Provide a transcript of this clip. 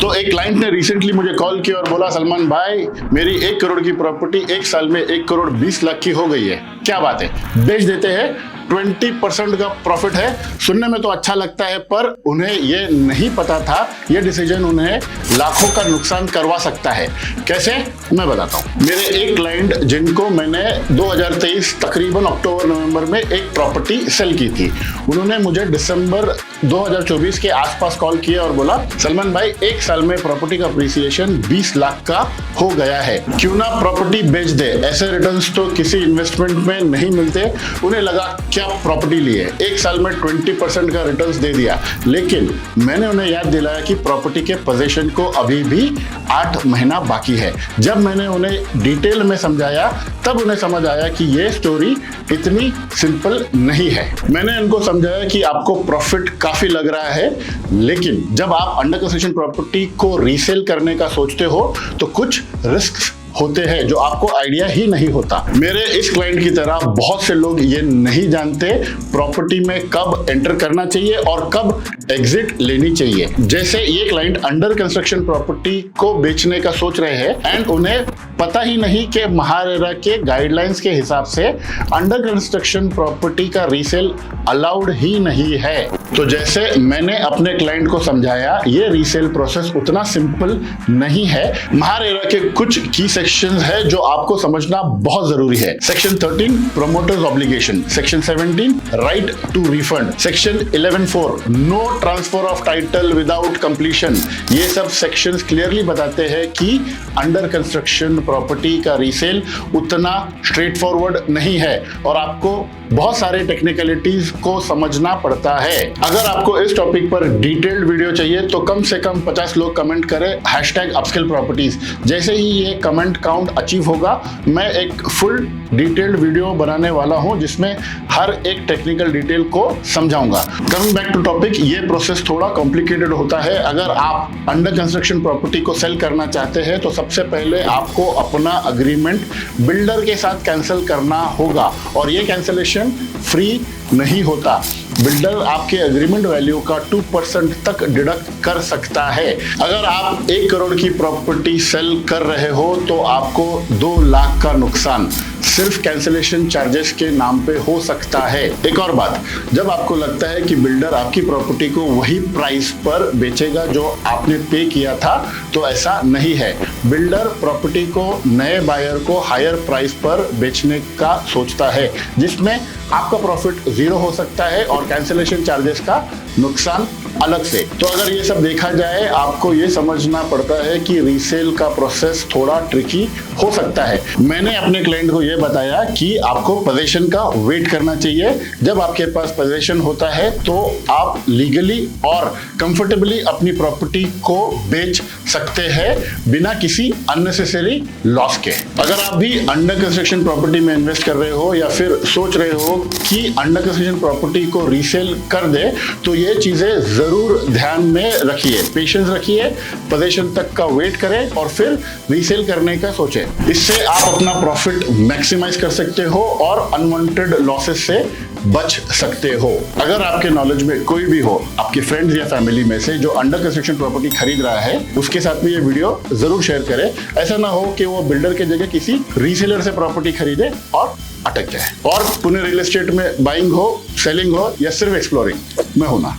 तो एक क्लाइंट ने रिसेंटली मुझे कॉल किया और बोला, सलमान भाई मेरी 1 करोड़ की प्रॉपर्टी 1 साल में 1 करोड़ 20 लाख की हो गई है, क्या बात है, बेच देते हैं, 20% का प्रॉफिट है। सुनने में तो अच्छा लगता है, पर उन्हें यह नहीं पता था ये डिसीजन उन्हें लाखों का नुकसान करवा सकता है। कैसे, मैं बताता हूं। मेरे एक क्लाइंट जिनको मैंने 2023 तकरीबन अक्टूबर नवंबर में एक प्रॉपर्टी सेल की थी, उन्होंने मुझे दिसंबर 2024 के आसपास कॉल किया और बोला, सलमान भाई 1 साल में प्रॉपर्टी का अप्रिसिएशन 20 लाख का हो गया है, क्यों ना प्रॉपर्टी बेच दे, ऐसे रिटर्न्स तो किसी इन्वेस्टमेंट में नहीं मिलते। उन्हें लगा क्या प्रॉपर्टी ली है, 1 साल में 20% का रिटर्न्स दे दिया, लेकिन मैंने उन्हें याद दिलाया कि प्रॉपर्टी के पोजीशन को अभी भी 8 महीना बाकी है। जब मैंने उन्हें डिटेल में समझाया तब उन्हें समझ आया कि ये स्टोरी इतनी सिंपल नहीं है। मैंने उनको समझाया कि आपको प्रॉफिट काफी लग रहा है, लेकिन जब आप अंडर कंस्ट्रक्शन प्रॉपर्टी को रीसेल करने का सोचते हो तो कुछ रिस्क होते हैं जो आपको आइडिया ही नहीं होता। मेरे इस क्लाइंट की तरह बहुत से लोग ये नहीं जानते प्रॉपर्टी में कब एंटर करना चाहिए और कब एग्जिट लेनी चाहिए। जैसे ये क्लाइंट अंडर कंस्ट्रक्शन प्रॉपर्टी को बेचने का सोच रहे हैं एंड उन्हें पता ही नहीं कि महारेरा के गाइडलाइंस के हिसाब से अंडर कंस्ट्रक्शन प्रॉपर्टी का रीसेल अलाउड ही नहीं है। तो जैसे मैंने अपने क्लाइंट को समझाया, ये रीसेल प्रोसेस उतना सिंपल नहीं है। महारेरा के कुछ की सेक्शंस है जो आपको समझना बहुत जरूरी है। Section 13 promoters obligation, section 17 right to refund, section 11(4) no transfer of title without completion. ये सब सेक्शंस क्लियरली बताते हैं कि अंडर कंस्ट्रक्शन प्रॉपर्टी का रीसेल उतना स्ट्रेट फॉरवर्ड नहीं है और आपको बहुत सारे टेक्निकलिटीज को समझना पड़ता है। अगर आपको इस टॉपिक पर डिटेल्ड वीडियो चाहिए तो कम से कम 50 लोग कमेंट करें #upskill-properties। जैसे ही ये कमेंट काउंट अचीव होगा, मैं एक फुल डिटेल्ड वीडियो बनाने वाला हूं जिसमें हर एक टेक्निकल डिटेल को समझाऊंगा। कमिंग बैक टू टॉपिक, ये प्रोसेस थोड़ा कॉम्प्लिकेटेड होता है। अगर आप अंडर कंस्ट्रक्शन प्रॉपर्टी को सेल करना चाहते हैं तो सबसे पहले आपको अपना अग्रीमेंट बिल्डर के साथ कैंसिल करना होगा और ये कैंसिलेशन फ्री नहीं होता। बिल्डर आपके एग्रीमेंट वैल्यू का 2% तक डिडक्ट कर सकता है। अगर आप 1 करोड़ की प्रॉपर्टी सेल कर रहे हो तो आपको 2 लाख का नुकसान सिर्फ कैंसिलेशन चार्जेस के नाम पे हो सकता है। एक और बात, जब आपको लगता है कि बिल्डर आपकी प्रॉपर्टी को वही प्राइस पर बेचेगा जो आपने पे किया था, तो ऐसा नहीं है। बिल्डर प्रॉपर्टी को नए बायर को हायर प्राइस पर बेचने का सोचता है, जिसमें आपका प्रॉफिट 0 हो सकता है और कैंसिलेशन चार्जेस का नुकसान अलग से। तो अगर ये सब देखा जाए, आपको ये समझना पड़ता है कि रीसेल का प्रोसेस थोड़ा ट्रिकी हो सकता है। मैंने अपने क्लाइंट को ये बताया कि आपको पोजीशन का वेट करना चाहिए। जब आपके पास पोजीशन होता है तो आप लीगली और कंफर्टेबली अपनी प्रॉपर्टी को बेच सकते हैं बिना किसी अननेसेसरी लॉस के। अगर आप भी अंडर कंस्ट्रक्शन प्रॉपर्टी में इन्वेस्ट कर रहे हो या फिर सोच रहे हो कि अंडर कंस्ट्रक्शन प्रॉपर्टी को रीसेल कर दे, तो ये चीजें जरूर ध्यान में रखिए, पेशेंस रखिए, पोजीशन तक का वेट करें और फिर रीसेल करने का सोचें। इससे आप अपना प्रॉफिट मैक्सिमाइज कर सकते हो और अनवांटेड लॉसेस से बच सकते हो। अगर आपके नॉलेज में कोई भी हो, आपके फ्रेंड्स या फैमिली में से जो अंडर कंस्ट्रक्शन प्रॉपर्टी खरीद रहा है, उसके साथ में ये वीडियो जरूर शेयर करें। ऐसा ना हो कि वो बिल्डर के जगह किसी रीसेलर से प्रॉपर्टी खरीदे और अटक जाए। और पुणे रियल एस्टेट में बाइंग हो, सेलिंग हो या सिर्फ एक्सप्लोरिंग, मैं हूं ना।